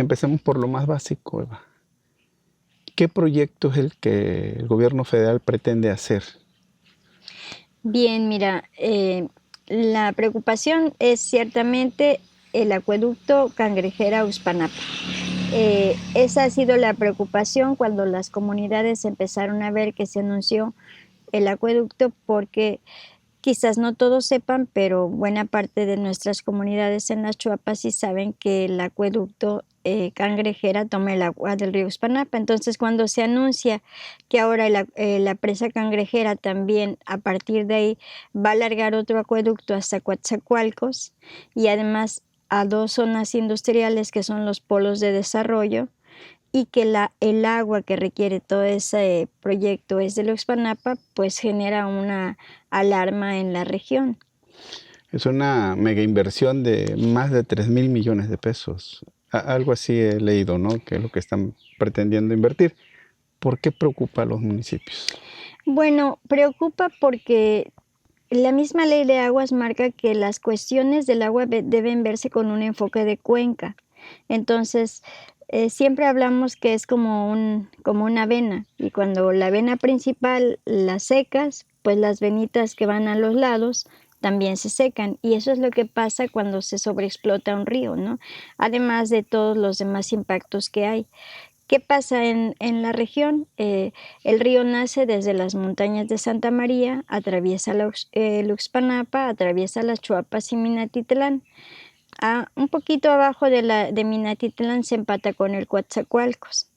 empecemos por lo más básico, Eva. ¿Qué proyecto es el que el gobierno federal pretende hacer? Bien, mira, la preocupación es ciertamente el acueducto Cangrejera-Uxpanapa. Esa ha sido la preocupación cuando las comunidades empezaron a ver que se anunció el acueducto, porque quizás no todos sepan, pero buena parte de nuestras comunidades en las Chuapas sí saben que el acueducto Cangrejera toma el agua del río Uxpanapa. Entonces, cuando se anuncia que ahora la presa Cangrejera también a partir de ahí va a alargar otro acueducto hasta Coatzacoalcos y además a dos zonas industriales que son los polos de desarrollo, y que el agua que requiere todo ese proyecto es de Uxpanapa, pues genera una alarma en la región. Es una mega inversión de más de 3,000 millones de pesos. Algo así he leído, ¿no? Que es lo que están pretendiendo invertir. ¿Por qué preocupa a los municipios? Bueno, preocupa porque la misma ley de aguas marca que las cuestiones del agua deben verse con un enfoque de cuenca. Entonces, siempre hablamos que es como una vena, y cuando la vena principal la secas, pues las venitas que van a los lados también se secan, y eso es lo que pasa cuando se sobreexplota un río, ¿no? Además de todos los demás impactos que hay. ¿Qué pasa en la región? El río nace desde las montañas de Santa María, atraviesa Uxpanapa, atraviesa las Chuapas y Minatitlán. Un poquito abajo de Minatitlán se empata con el Coatzacoalcos,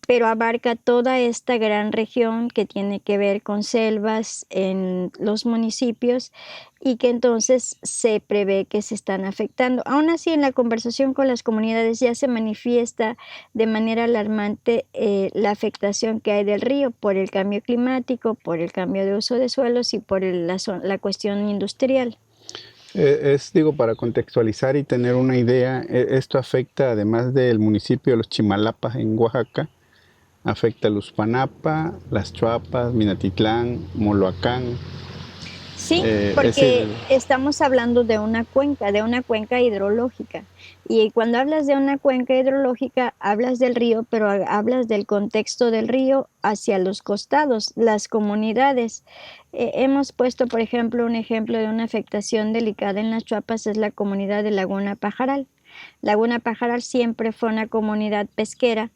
pero abarca toda esta gran región que tiene que ver con selvas en los municipios, y que entonces se prevé que se están afectando. Aún así, en la conversación con las comunidades ya se manifiesta de manera alarmante la afectación que hay del río por el cambio climático, por el cambio de uso de suelos y por la cuestión industrial. Digo, para contextualizar y tener una idea, esto afecta, además del municipio de Los Chimalapas en Oaxaca, afecta a Uxpanapa, Las Chuapas, Minatitlán, Moloacán. Sí, Es porque decir, estamos hablando de una cuenca hidrológica. Y cuando hablas de una cuenca hidrológica, hablas del río, pero hablas del contexto del río hacia los costados, las comunidades. Hemos puesto, por ejemplo, un ejemplo de una afectación delicada en las Chuapas, es la comunidad de Laguna Pajaral. Laguna Pajaral siempre fue una comunidad pesquera,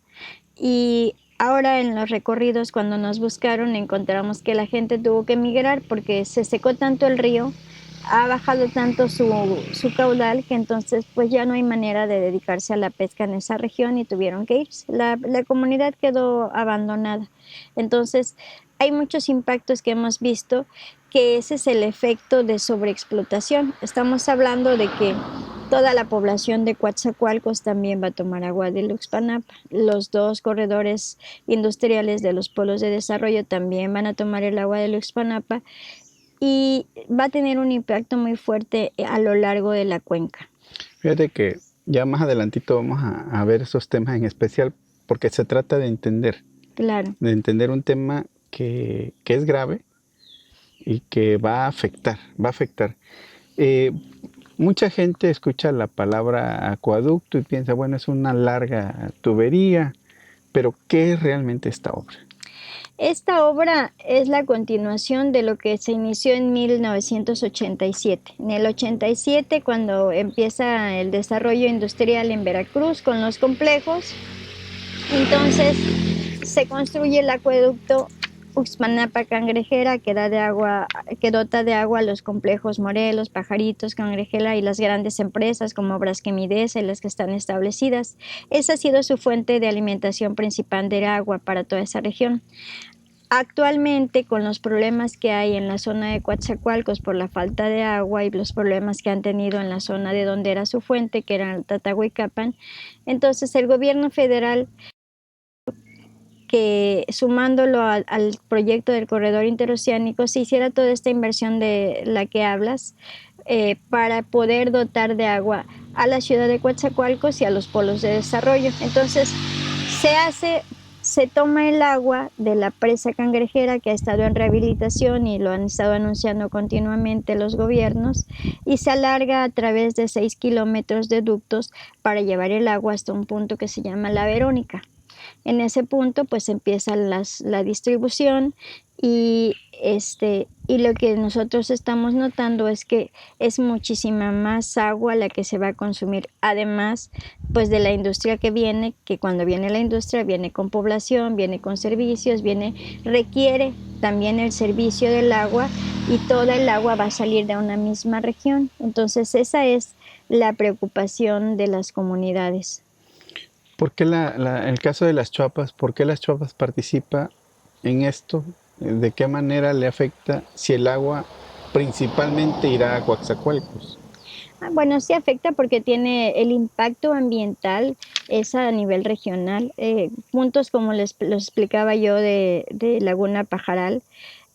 y ahora en los recorridos, cuando nos buscaron, encontramos que la gente tuvo que emigrar porque se secó tanto el río, ha bajado tanto su caudal, que entonces pues ya no hay manera de dedicarse a la pesca en esa región y tuvieron que irse. La comunidad quedó abandonada. Entonces hay muchos impactos que hemos visto, que ese es el efecto de sobreexplotación. Estamos hablando de que toda la población de Coatzacoalcos también va a tomar agua de Uxpanapa. Los dos corredores industriales de los polos de desarrollo también van a tomar el agua de Uxpanapa, y va a tener un impacto muy fuerte a lo largo de la cuenca. fíjate que ya más adelantito vamos a ver esos temas en especial, porque se trata Claro. de entender un tema que es grave y que va a afectar, va a afectar. Eh, Mucha gente escucha la palabra acueducto y piensa, bueno, es una larga tubería, pero ¿qué es realmente esta obra? Esta obra es la continuación de lo que se inició en 1987. En el 87, cuando empieza el desarrollo industrial en Veracruz con los complejos, entonces se construye el acueducto Uxmanapa Cangrejera, que dota de agua a los complejos Morelos, Pajaritos, Cangrejera y las grandes empresas como Braskem-Idesa y las que están establecidas. Esa ha sido su fuente de alimentación principal de agua para toda esa región. Actualmente, con los problemas que hay en la zona de Coatzacoalcos por la falta de agua y los problemas que han tenido en la zona de donde era su fuente, que era el Tatahuicapan, entonces el gobierno federal, que sumándolo al proyecto del corredor interoceánico, se hiciera toda esta inversión de la que hablas, para poder dotar de agua a la ciudad de Coatzacoalcos y a los polos de desarrollo. Entonces se toma el agua de la presa cangrejera que ha estado en rehabilitación y lo han estado anunciando continuamente los gobiernos, y se alarga a través de 6 kilómetros de ductos para llevar el agua hasta un punto que se llama La Verónica. En ese punto pues empieza la distribución y, y lo que nosotros estamos notando es que es muchísima más agua la que se va a consumir, además pues de la industria que viene, que cuando viene la industria viene con población, viene con servicios, requiere también el servicio del agua y toda el agua va a salir de una misma región. Entonces esa es la preocupación de las comunidades. ¿Por qué el caso de las Chuapas, por qué las Chuapas participa en esto? ¿De qué manera le afecta si el agua principalmente irá a Coatzacoalcos? Bueno, sí afecta porque tiene el impacto ambiental, es a nivel regional. Puntos como les lo explicaba yo de Laguna Pajaral.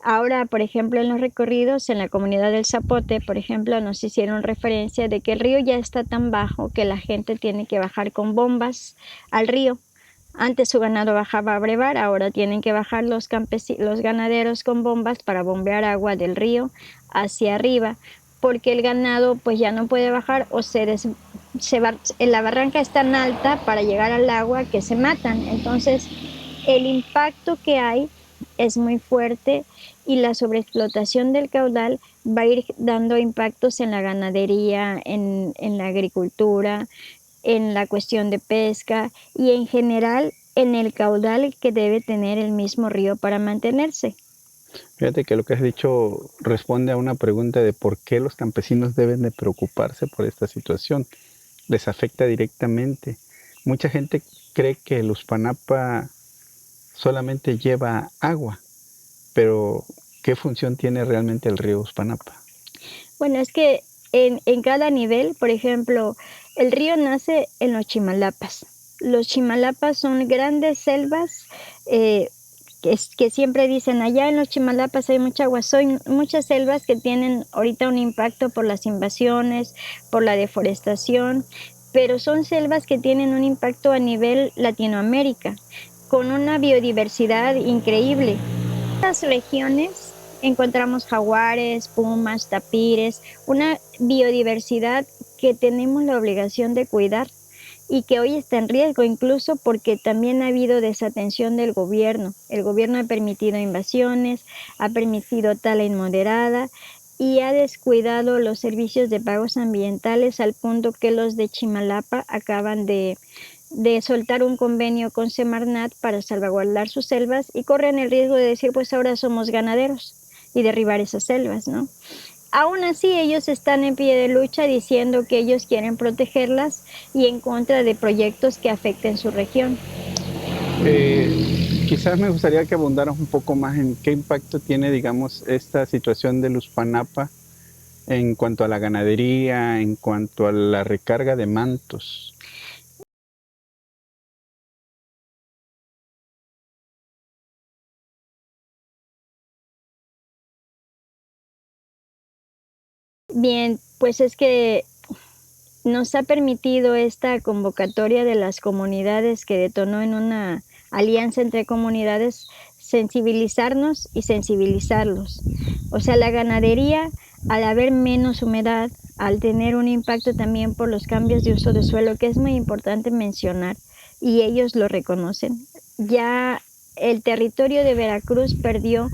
Ahora, por ejemplo, en los recorridos en la comunidad del Zapote, por ejemplo, nos hicieron referencia de que el río ya está tan bajo que la gente tiene que bajar con bombas al río. Antes su ganado bajaba a brevar, ahora tienen que bajar los ganaderos con bombas para bombear agua del río hacia arriba, porque el ganado pues ya no puede bajar o la barranca es tan alta para llegar al agua que se matan. Entonces el impacto que hay es muy fuerte y la sobreexplotación del caudal va a ir dando impactos en la ganadería, en la agricultura, en la cuestión de pesca y en general en el caudal que debe tener el mismo río para mantenerse. Fíjate que lo que has dicho responde a una pregunta de por qué los campesinos deben de preocuparse por esta situación. Les afecta directamente. Mucha gente cree que el Uspanapa solamente lleva agua, pero ¿qué función tiene realmente el río Uspanapa? Bueno, es que en cada nivel, por ejemplo, el río nace en los Chimalapas. Los Chimalapas son grandes selvas que siempre dicen, allá en los Chimalapas hay mucha agua. Son muchas selvas que tienen ahorita un impacto por las invasiones, por la deforestación, pero son selvas que tienen un impacto a nivel Latinoamérica, con una biodiversidad increíble. En estas regiones encontramos jaguares, pumas, tapires, una biodiversidad que tenemos la obligación de cuidar y que hoy está en riesgo, incluso porque también ha habido desatención del gobierno. El gobierno ha permitido invasiones, ha permitido tala inmoderada y ha descuidado los servicios de pagos ambientales al punto que los de Chimalapa acaban de soltar un convenio con Semarnat para salvaguardar sus selvas y corren el riesgo de decir, pues ahora somos ganaderos y derribar esas selvas, ¿no? Aún así, ellos están en pie de lucha diciendo que ellos quieren protegerlas y en contra de proyectos que afecten su región. Quizás me gustaría que abundaras un poco más en qué impacto tiene, digamos, esta situación del Uspanapa en cuanto a la ganadería, en cuanto a la recarga de mantos. Bien, pues es que nos ha permitido esta convocatoria de las comunidades que detonó en una alianza entre comunidades sensibilizarnos y sensibilizarlos. O sea, la ganadería, al haber menos humedad, al tener un impacto también por los cambios de uso de suelo, que es muy importante mencionar, y ellos lo reconocen. Ya el territorio de Veracruz perdió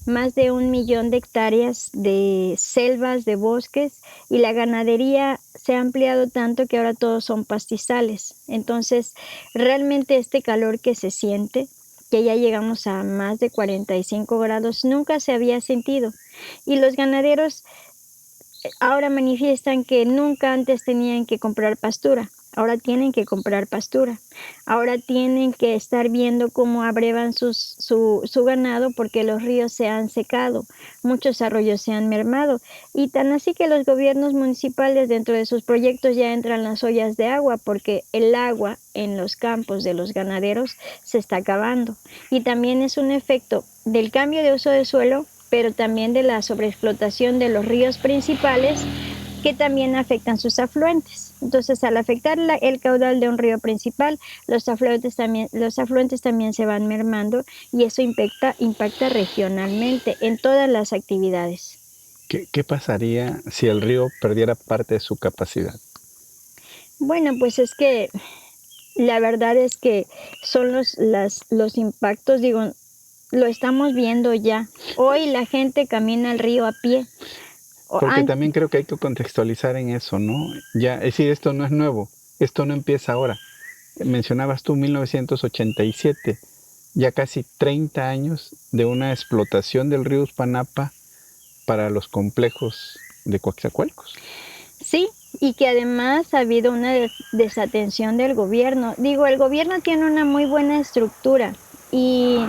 más de 1 millón de hectáreas de selvas, de bosques, y la ganadería se ha ampliado tanto que ahora todos son pastizales. Entonces, realmente este calor que se siente, que ya llegamos a más de 45 grados, nunca se había sentido. Y los ganaderos ahora manifiestan que nunca antes tenían que comprar pastura, ahora tienen que comprar pastura, ahora tienen que estar viendo cómo abrevan su ganado porque los ríos se han secado, muchos arroyos se han mermado y tan así que los gobiernos municipales dentro de sus proyectos ya entran las ollas de agua porque el agua en los campos de los ganaderos se está acabando y también es un efecto del cambio de uso de suelo, pero también de la sobreexplotación de los ríos principales que también afectan sus afluentes. Entonces, al afectar el caudal de un río principal, los afluentes también se van mermando y eso impacta regionalmente en todas las actividades. ¿Qué pasaría si el río perdiera parte de su capacidad? Bueno, pues es que la verdad es que son los impactos, digo, lo estamos viendo ya. Hoy la gente camina el río a pie. Porque también creo que hay que contextualizar en eso, ¿no? Ya, es decir, esto no es nuevo, esto no empieza ahora. Mencionabas tú 1987, ya casi 30 años de una explotación del río Uspanapa para los complejos de Coatzacoalcos. Sí, y que además ha habido una desatención del gobierno. Digo, el gobierno tiene una muy buena estructura y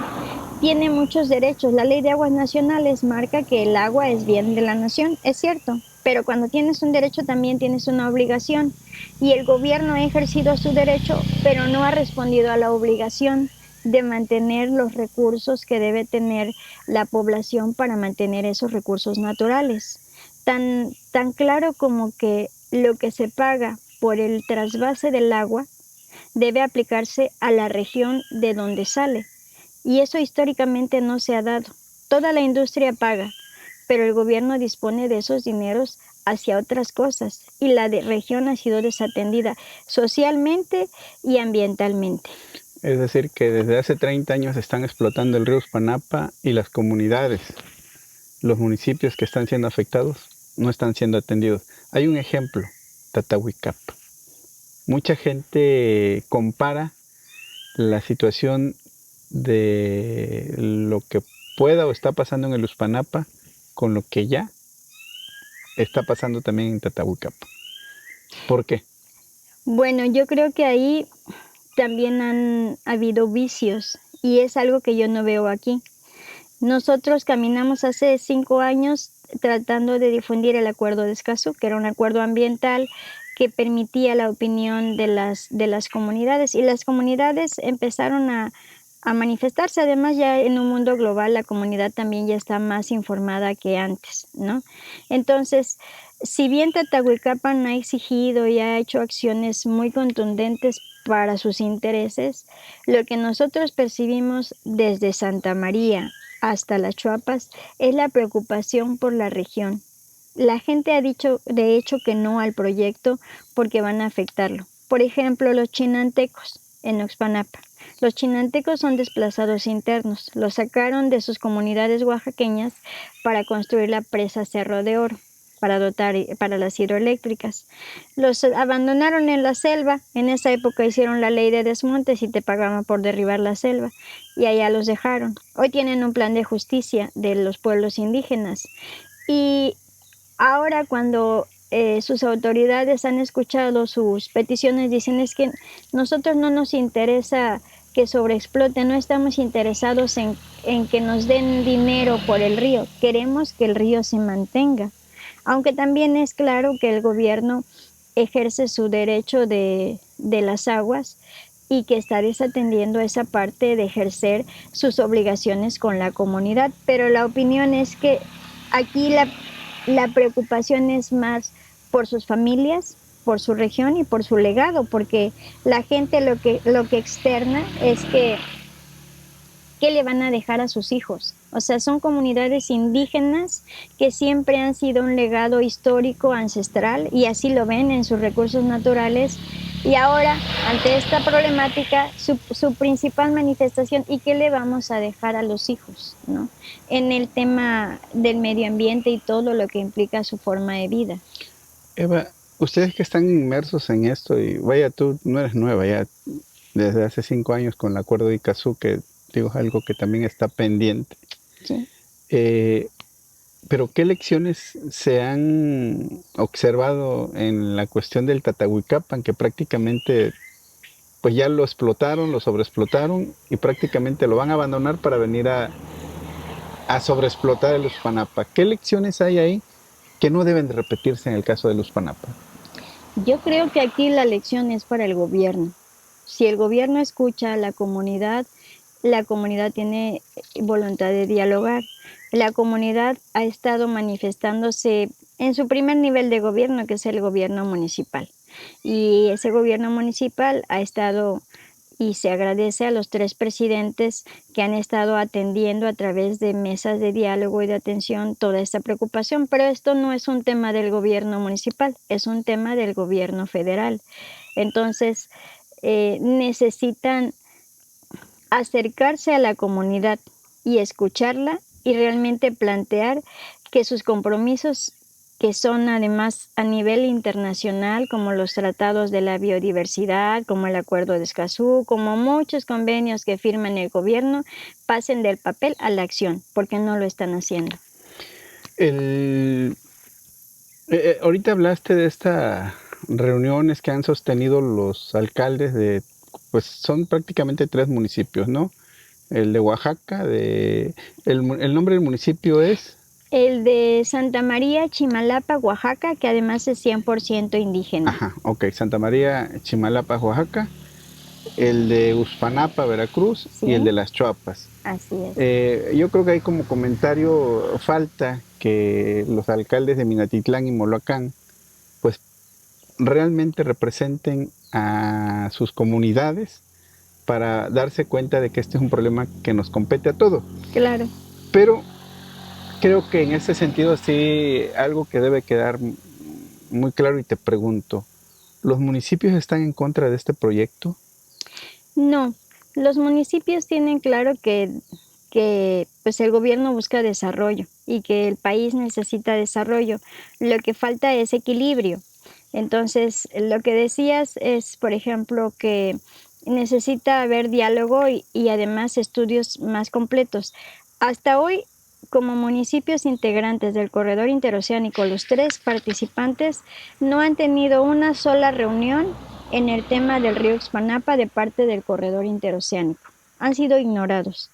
tiene muchos derechos. La Ley de Aguas Nacionales marca que el agua es bien de la nación, es cierto, pero cuando tienes un derecho también tienes una obligación. Y el gobierno ha ejercido su derecho, pero no ha respondido a la obligación de mantener los recursos que debe tener la población para mantener esos recursos naturales. Tan claro como que lo que se paga por el trasvase del agua debe aplicarse a la región de donde sale. Y eso históricamente no se ha dado. Toda la industria paga, pero el gobierno dispone de esos dineros hacia otras cosas y la región ha sido desatendida socialmente y ambientalmente. Es decir, que desde hace 30 años están explotando el río Uspanapa y las comunidades, los municipios que están siendo afectados, no están siendo atendidos. Hay un ejemplo, Tatahuicapa. Mucha gente compara la situación de lo que pueda o está pasando en el Uspanapa con lo que ya está pasando también en Tatahuicapa. ¿Por qué? Bueno, yo creo que ahí también han habido vicios y es algo que yo no veo aquí. Nosotros caminamos hace 5 años tratando de difundir el Acuerdo de Escazú, que era un acuerdo ambiental que permitía la opinión de las comunidades y las comunidades empezaron a manifestarse. Además, ya en un mundo global la comunidad también ya está más informada que antes, ¿no? Entonces, si bien Tatahuicapan ha exigido y ha hecho acciones muy contundentes para sus intereses, lo que nosotros percibimos desde Santa María hasta las Chuapas es la preocupación por la región. La gente ha dicho de hecho que no al proyecto porque van a afectarlo. Por ejemplo, los chinantecos en Oxpanapa. Los chinantecos son desplazados internos. Los sacaron de sus comunidades oaxaqueñas para construir la presa Cerro de Oro, para las hidroeléctricas. Los abandonaron en la selva. En esa época hicieron la ley de desmontes y te pagaban por derribar la selva. Y allá los dejaron. Hoy tienen un plan de justicia de los pueblos indígenas. Y ahora cuando sus autoridades han escuchado sus peticiones, dicen es que nosotros no nos interesa que sobreexplote, no estamos interesados en que nos den dinero por el río, queremos que el río se mantenga. Aunque también es claro que el gobierno ejerce su derecho de las aguas y que está desatendiendo esa parte de ejercer sus obligaciones con la comunidad, pero la opinión es que aquí la preocupación es más por sus familias, por su región y por su legado, porque la gente lo que externa es que ¿qué le van a dejar a sus hijos? O sea, son comunidades indígenas que siempre han sido un legado histórico, ancestral, y así lo ven en sus recursos naturales. Y ahora, ante esta problemática, su principal manifestación, ¿y qué le vamos a dejar a los hijos, ¿no? En el tema del medio ambiente y todo lo que implica su forma de vida. Eva, ustedes que están inmersos en esto, y vaya, tú no eres nueva, ya desde hace 5 años con el acuerdo de Icazú, que digo es algo que también está pendiente. Sí. Eh, pero ¿qué lecciones se han observado en la cuestión del Tatahuicapan, que prácticamente pues ya lo explotaron, lo sobreexplotaron y prácticamente lo van a abandonar para venir a sobreexplotar el Uspanapa? ¿Qué lecciones hay ahí que no deben de repetirse en el caso del Uspanapa? Yo creo que aquí la lección es para el gobierno. Si el gobierno escucha a la comunidad tiene voluntad de dialogar. La comunidad ha estado manifestándose en su primer nivel de gobierno, que es el gobierno municipal. Y ese gobierno municipal ha estado, y se agradece a los 3 presidentes que han estado atendiendo a través de mesas de diálogo y de atención toda esta preocupación, pero esto no es un tema del gobierno municipal, es un tema del gobierno federal. Entonces, necesitan acercarse a la comunidad y escucharla y realmente plantear que sus compromisos, que son además a nivel internacional, como los tratados de la biodiversidad, como el Acuerdo de Escazú, como muchos convenios que firman el gobierno, pasen del papel a la acción, porque no lo están haciendo. Ahorita hablaste de estas reuniones que han sostenido los alcaldes de, pues son prácticamente 3 municipios, ¿no? El de Oaxaca, el nombre del municipio es... El de Santa María, Chimalapa, Oaxaca, que además es 100% indígena. Ajá, ok, Santa María, Chimalapa, Oaxaca, el de Uspanapa, Veracruz, ¿Sí? Y el de Las Chuapas. Así es. Yo creo que hay como comentario, falta que los alcaldes de Minatitlán y Moloacán pues realmente representen a sus comunidades para darse cuenta de que este es un problema que nos compete a todos. Claro. Pero creo que en ese sentido sí algo que debe quedar muy claro, y te pregunto, ¿los municipios están en contra de este proyecto? No, los municipios tienen claro que pues el gobierno busca desarrollo y que el país necesita desarrollo. Lo que falta es equilibrio. Entonces, lo que decías es, por ejemplo, que necesita haber diálogo y además estudios más completos. Hasta hoy, como municipios integrantes del corredor interoceánico, los 3 participantes no han tenido una sola reunión en el tema del río Ixpanapa de parte del corredor interoceánico. Han sido ignorados.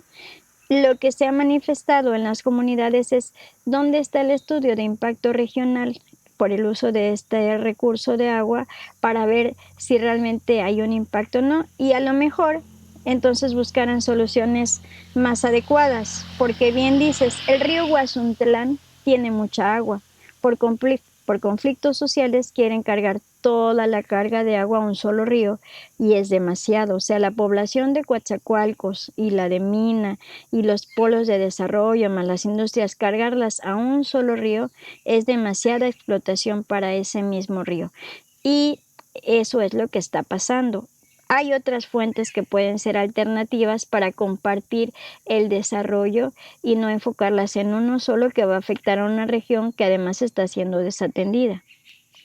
Lo que se ha manifestado en las comunidades es dónde está el estudio de impacto regional por el uso de este recurso de agua para ver si realmente hay un impacto o no, y a lo mejor entonces buscarán soluciones más adecuadas, porque bien dices, el río Guazuntlán tiene mucha agua, por conflictos sociales quieren cargar toda la carga de agua a un solo río y es demasiado. O sea, la población de Coatzacoalcos y la de Mina y los polos de desarrollo más las industrias, cargarlas a un solo río es demasiada explotación para ese mismo río. Y eso es lo que está pasando. Hay otras fuentes que pueden ser alternativas para compartir el desarrollo y no enfocarlas en uno solo que va a afectar a una región que además está siendo desatendida.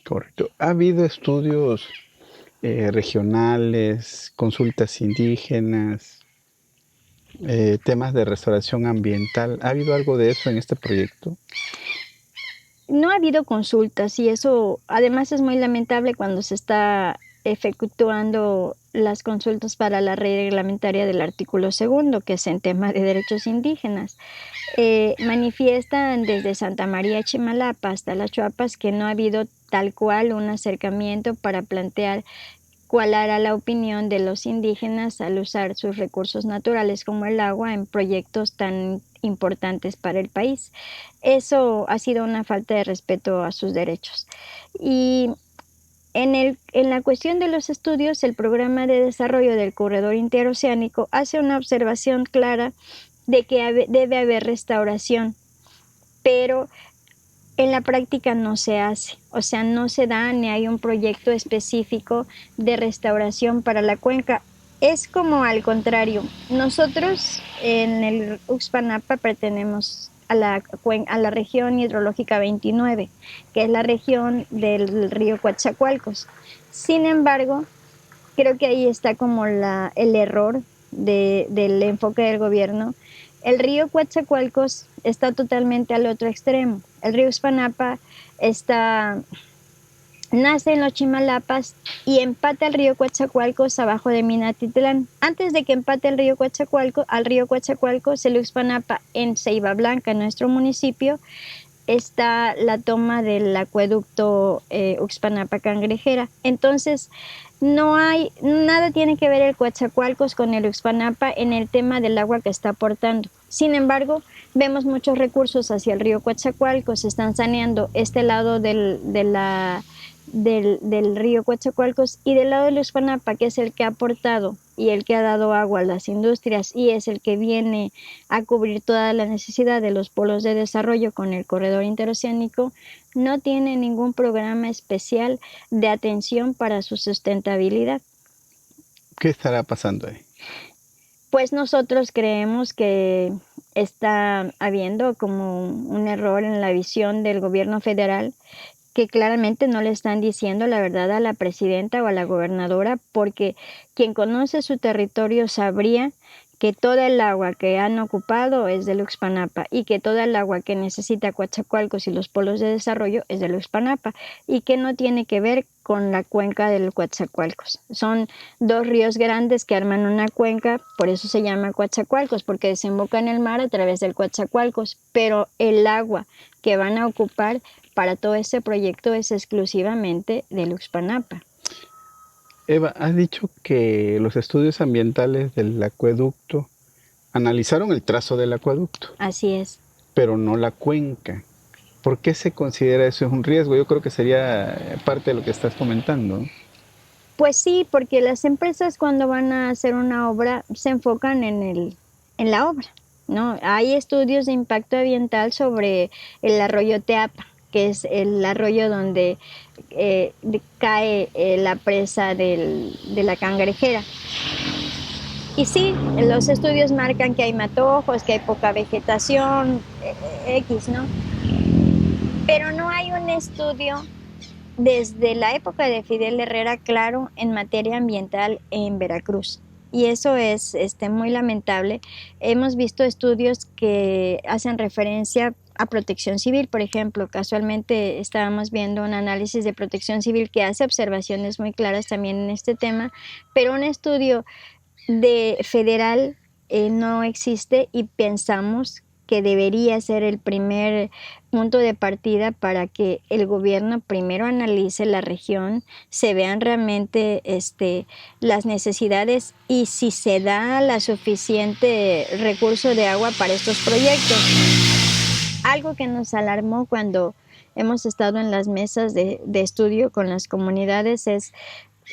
Correcto. ¿Ha habido estudios regionales, consultas indígenas, temas de restauración ambiental? ¿Ha habido algo de eso en este proyecto? No ha habido consultas y eso además es muy lamentable cuando se está efectuando las consultas para la ley reglamentaria del artículo 2, que es en tema de derechos indígenas. Manifiestan desde Santa María Chimalapa hasta Las Chuapas que no ha habido tal cual un acercamiento para plantear cuál era la opinión de los indígenas al usar sus recursos naturales como el agua en proyectos tan importantes para el país. Eso ha sido una falta de respeto a sus derechos. Y en la cuestión de los estudios, el Programa de Desarrollo del Corredor Interoceánico hace una observación clara de que debe haber restauración, pero en la práctica no se hace, o sea, no se da ni hay un proyecto específico de restauración para la cuenca. Es como al contrario, nosotros en el Uxpanapa pertenecemos a la región hidrológica 29, que es la región del río Coatzacoalcos. Sin embargo, creo que ahí está como el error del enfoque del gobierno. El río Coatzacoalcos está totalmente al otro extremo. El río Uxpanapa nace en los Chimalapas y empata el río Coatzacoalcos abajo de Minatitlán. Antes de que empate el río Coatzacoalcos, al río Coatzacoalcos, el Uxpanapa en Ceiba Blanca, en nuestro municipio, está la toma del acueducto Uxpanapa Cangrejera. Entonces, No hay, nada tiene que ver el Coatzacoalcos con el Uxpanapa en el tema del agua que está aportando. Sin embargo, vemos muchos recursos hacia el río Coatzacoalcos, se están saneando este lado del río Coatzacoalcos, y del lado del Uxpanapa, que es el que ha aportado y el que ha dado agua a las industrias y es el que viene a cubrir toda la necesidad de los polos de desarrollo con el corredor interoceánico, no tiene ningún programa especial de atención para su sustentabilidad. ¿Qué estará pasando ahí? Pues nosotros creemos que está habiendo como un error en la visión del gobierno federal, que claramente no le están diciendo la verdad a la presidenta o a la gobernadora, porque quien conoce su territorio sabría que toda el agua que han ocupado es del Uxpanapa y que toda el agua que necesita Coatzacoalcos y los polos de desarrollo es del Uxpanapa y que no tiene que ver con la cuenca del Coatzacoalcos. Son dos ríos grandes que arman una cuenca, por eso se llama Coatzacoalcos, porque desemboca en el mar a través del Coatzacoalcos, pero el agua que van a ocupar para todo este proyecto es exclusivamente del Uxpanapa. Eva, has dicho que los estudios ambientales del acueducto analizaron el trazo del acueducto, Así es. pero no la cuenca. ¿Por qué se considera eso un riesgo? Yo creo que sería parte de lo que estás comentando. Pues sí, porque las empresas cuando van a hacer una obra se enfocan en la obra, ¿no? Hay estudios de impacto ambiental sobre el arroyo Teapa, que es el arroyo donde cae la presa de la Cangrejera. Y sí, los estudios marcan que hay matojos, que hay poca vegetación, X, ¿no? Pero no hay un estudio desde la época de Fidel Herrera claro en materia ambiental en Veracruz. Y eso es muy lamentable. Hemos visto estudios que hacen referencia a protección civil, por ejemplo. Casualmente estábamos viendo un análisis de protección civil que hace observaciones muy claras también en este tema, pero un estudio de federal no existe y pensamos que debería ser el primer punto de partida para que el gobierno primero analice la región, se vean realmente las necesidades y si se da la suficiente recurso de agua para estos proyectos. Algo que nos alarmó cuando hemos estado en las mesas de estudio con las comunidades es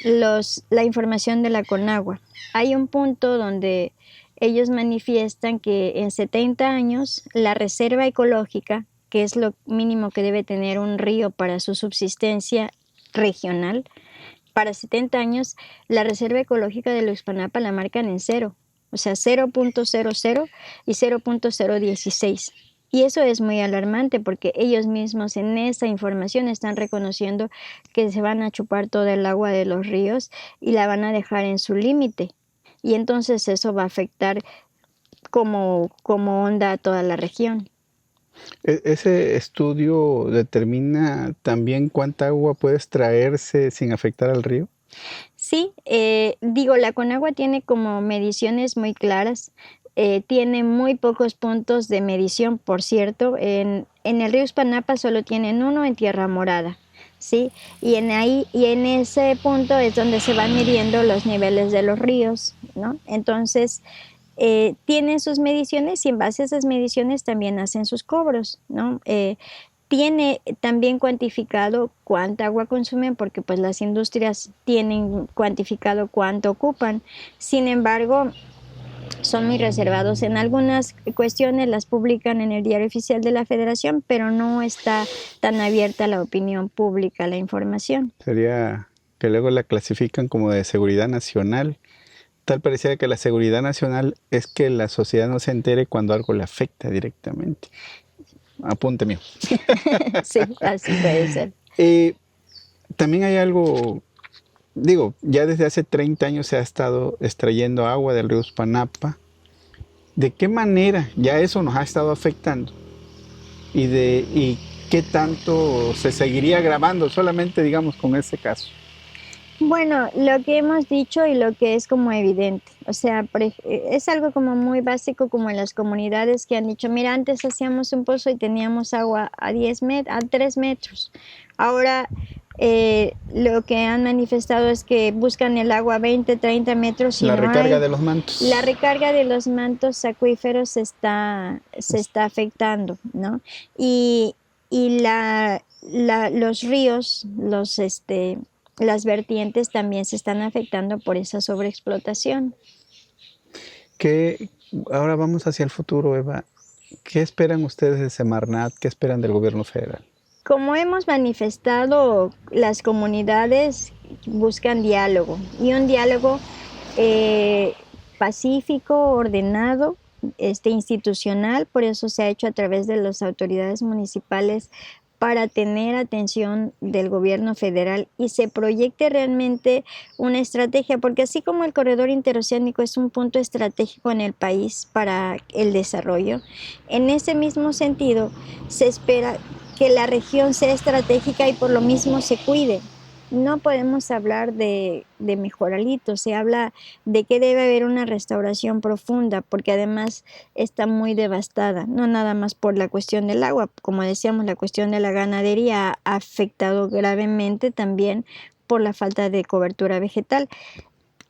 la información de la Conagua. Hay un punto donde ellos manifiestan que en 70 años la reserva ecológica, que es lo mínimo que debe tener un río para su subsistencia regional, para 70 años la reserva ecológica de Uxpanapa la marcan en cero, o sea 0.00 y 0.016. Y eso es muy alarmante porque ellos mismos en esa información están reconociendo que se van a chupar toda el agua de los ríos y la van a dejar en su límite. Y entonces eso va a afectar como onda a toda la región. ¿Ese estudio determina también cuánta agua puede extraerse sin afectar al río? Sí, la Conagua tiene como mediciones muy claras, tiene muy pocos puntos de medición, por cierto, en el río Uxpanapa solo tienen uno en Tierra Morada, ¿sí? Y en ese punto es donde se van midiendo los niveles de los ríos, ¿no? Entonces, tienen sus mediciones y en base a esas mediciones también hacen sus cobros, ¿no? Tiene también cuantificado cuánta agua consumen porque pues las industrias tienen cuantificado cuánto ocupan. Sin embargo, son muy reservados. En algunas cuestiones las publican en el Diario Oficial de la Federación, pero no está tan abierta a la opinión pública la información. Sería que luego la clasifican como de seguridad nacional. Tal pareciera que la seguridad nacional es que la sociedad no se entere cuando algo le afecta directamente. Apunte mío. Sí, así puede ser. También hay algo, digo, ya desde hace 30 años se ha estado extrayendo agua del río Uxpanapa. ¿De qué manera ya eso nos ha estado afectando? ¿Y qué tanto se seguiría grabando solamente, digamos, con ese caso? Bueno, lo que hemos dicho y lo que es como evidente, o sea, es algo como muy básico como en las comunidades que han dicho, mira, antes hacíamos un pozo y teníamos agua a 3 metros, ahora Lo que han manifestado es que buscan el agua a 20, 30 metros y La no recarga hay. de los La mantos. recarga de los mantos acuíferos se está afectando, ¿no? Y, y los ríos, las vertientes también se están afectando por esa sobreexplotación. ¿Qué, ahora vamos hacia el futuro, Eva? ¿Qué esperan ustedes de Semarnat? ¿Qué esperan del gobierno federal? Como hemos manifestado, las comunidades buscan diálogo y un diálogo eh, pacífico, ordenado, institucional, por eso se ha hecho a través de las autoridades municipales para tener atención del gobierno federal y se proyecte realmente una estrategia, porque así como el corredor interoceánico es un punto estratégico en el país para el desarrollo, en ese mismo sentido se espera que la región sea estratégica y por lo mismo se cuide. No podemos hablar de mejoralitos, se habla de que debe haber una restauración profunda, porque además está muy devastada, no nada más por la cuestión del agua, como decíamos, la cuestión de la ganadería ha afectado gravemente también por la falta de cobertura vegetal.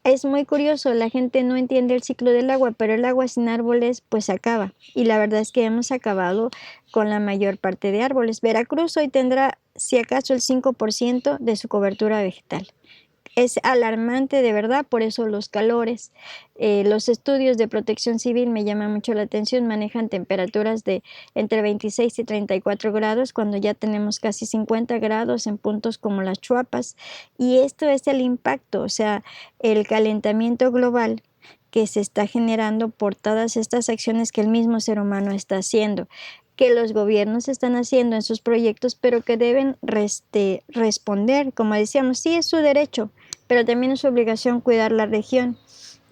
Es muy curioso, la gente no entiende el ciclo del agua, pero el agua sin árboles pues se acaba. Y la verdad es que hemos acabado con la mayor parte de árboles. Veracruz hoy tendrá, si acaso, el 5% de su cobertura vegetal. Es alarmante de verdad, por eso los calores. Los estudios de protección civil me llaman mucho la atención, manejan temperaturas de entre 26 y 34 grados cuando ya tenemos casi 50 grados en puntos como las Chuapas. Y esto es el impacto, o sea, el calentamiento global que se está generando por todas estas acciones que el mismo ser humano está haciendo, que los gobiernos están haciendo en sus proyectos, pero que deben responder, como decíamos, sí es su derecho, pero también es su obligación cuidar la región.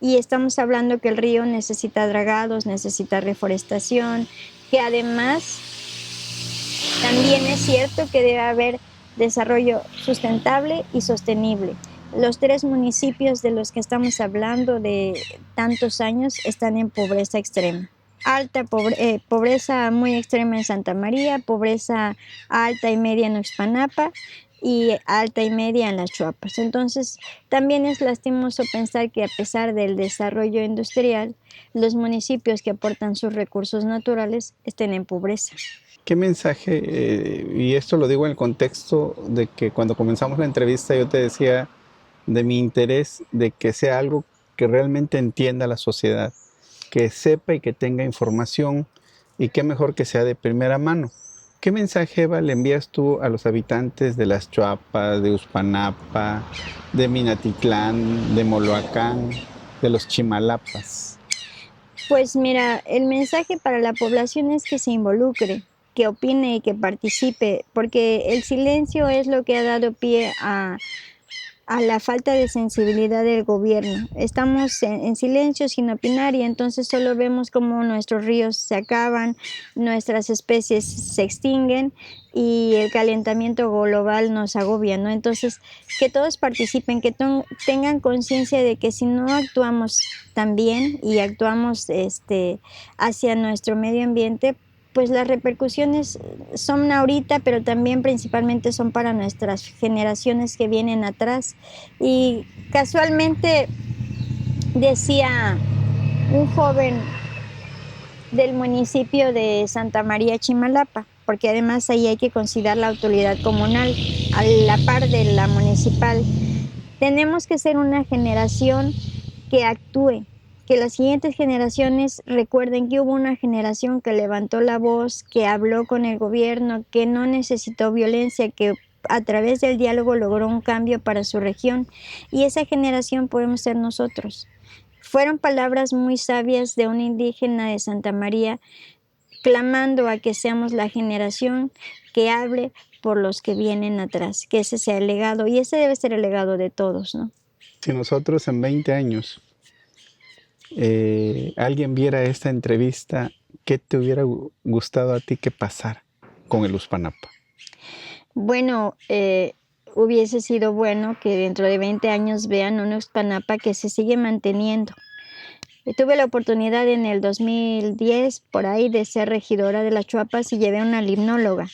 Y estamos hablando que el río necesita dragados, necesita reforestación, que además también es cierto que debe haber desarrollo sustentable y sostenible. Los 3 municipios de los que estamos hablando de tantos años están en pobreza extrema. Pobreza muy extrema en Santa María, pobreza alta y media en Oxpanapa y alta y media en las Chuapas. Entonces, también es lastimoso pensar que a pesar del desarrollo industrial, los municipios que aportan sus recursos naturales estén en pobreza. ¿Qué mensaje, y esto lo digo en el contexto de que cuando comenzamos la entrevista yo te decía de mi interés de que sea algo que realmente entienda la sociedad, que sepa y que tenga información y qué mejor que sea de primera mano? ¿Qué mensaje, Eva, le envías tú a los habitantes de las Chuapas, de Uspanapa, de Minatitlán, de Moloacán, de los Chimalapas? Pues mira, el mensaje para la población es que se involucre, que opine y que participe, porque el silencio es lo que ha dado pie a la falta de sensibilidad del gobierno. Estamos en silencio sin opinar y entonces solo vemos cómo nuestros ríos se acaban, nuestras especies se extinguen y el calentamiento global nos agobia, ¿no? Entonces, que todos participen, que tengan conciencia de que si no actuamos también y actuamos hacia nuestro medio ambiente, pues las repercusiones son ahorita, pero también principalmente son para nuestras generaciones que vienen atrás. Y casualmente decía un joven del municipio de Santa María Chimalapa, porque además ahí hay que considerar la autoridad comunal a la par de la municipal. Tenemos que ser una generación que actúe, que las siguientes generaciones recuerden que hubo una generación que levantó la voz, que habló con el gobierno, que no necesitó violencia, que a través del diálogo logró un cambio para su región, y esa generación podemos ser nosotros. Fueron palabras muy sabias de un indígena de Santa María, clamando a que seamos la generación que hable por los que vienen atrás, que ese sea el legado, y ese debe ser el legado de todos, ¿no? Si nosotros en 20 años alguien viera esta entrevista, ¿qué te hubiera gustado a ti que pasara con el Uspanapa? Bueno, hubiese sido bueno que dentro de 20 años vean un Uxpanapa que se sigue manteniendo. Tuve la oportunidad en el 2010, por ahí, de ser regidora de las Chuapas y llevé una limnóloga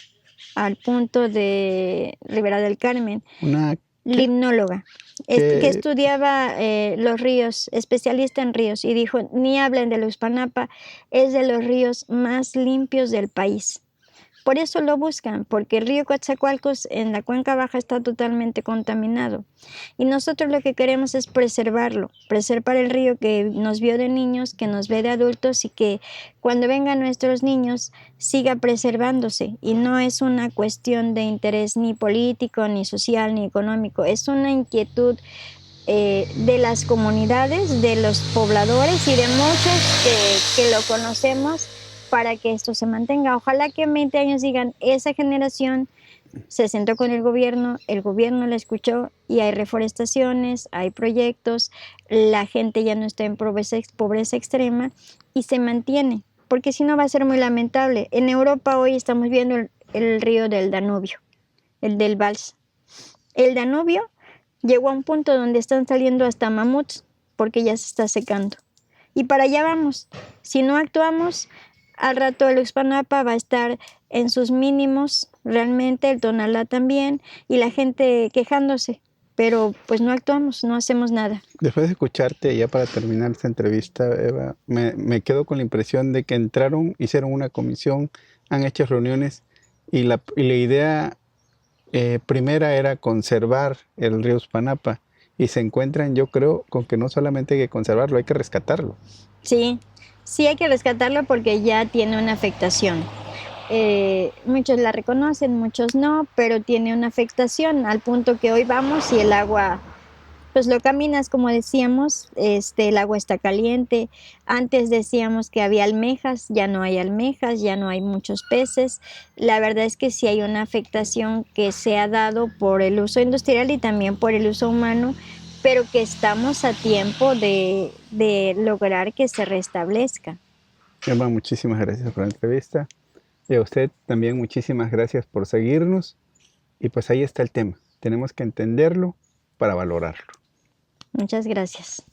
al punto de Ribera del Carmen, Una limnóloga, que que estudiaba los ríos, especialista en ríos, y dijo, ni hablen de la Uspannapa, es de los ríos más limpios del país. Por eso lo buscan, porque el río Coatzacoalcos en la cuenca baja está totalmente contaminado. Y nosotros lo que queremos es preservarlo, preservar el río que nos vio de niños, que nos ve de adultos y que cuando vengan nuestros niños siga preservándose. Y no es una cuestión de interés ni político, ni social, ni económico. Es una inquietud de las comunidades, de los pobladores y de muchos que lo conocemos para que esto se mantenga. Ojalá que en 20 años digan, esa generación se sentó con el gobierno la escuchó y hay reforestaciones, hay proyectos, la gente ya no está en pobreza extrema y se mantiene, porque si no va a ser muy lamentable. En Europa hoy estamos viendo el río del Danubio, el del Vals. El Danubio llegó a un punto donde están saliendo hasta mamuts porque ya se está secando. Y para allá vamos. Si no actuamos, al rato el Uspannapa va a estar en sus mínimos, realmente el Tonalá también, y la gente quejándose. Pero pues no actuamos, no hacemos nada. después de escucharte, ya para terminar esta entrevista, Eva, me quedo con la impresión de que entraron, hicieron una comisión, han hecho reuniones y la idea primera era conservar el río Uspannapa y se encuentran, yo creo, con que no solamente hay que conservarlo, hay que rescatarlo. Sí, sí hay que rescatarlo porque ya tiene una afectación. Muchos la reconocen, muchos no, pero tiene una afectación al punto que hoy vamos y el agua, pues lo caminas como decíamos, el agua está caliente. Antes decíamos que había almejas, ya no hay almejas, ya no hay muchos peces. La verdad es que sí hay una afectación que se ha dado por el uso industrial y también por el uso humano, pero que estamos a tiempo de lograr que se restablezca. Eva, muchísimas gracias por la entrevista y a usted también muchísimas gracias por seguirnos y pues ahí está el tema, tenemos que entenderlo para valorarlo. Muchas gracias.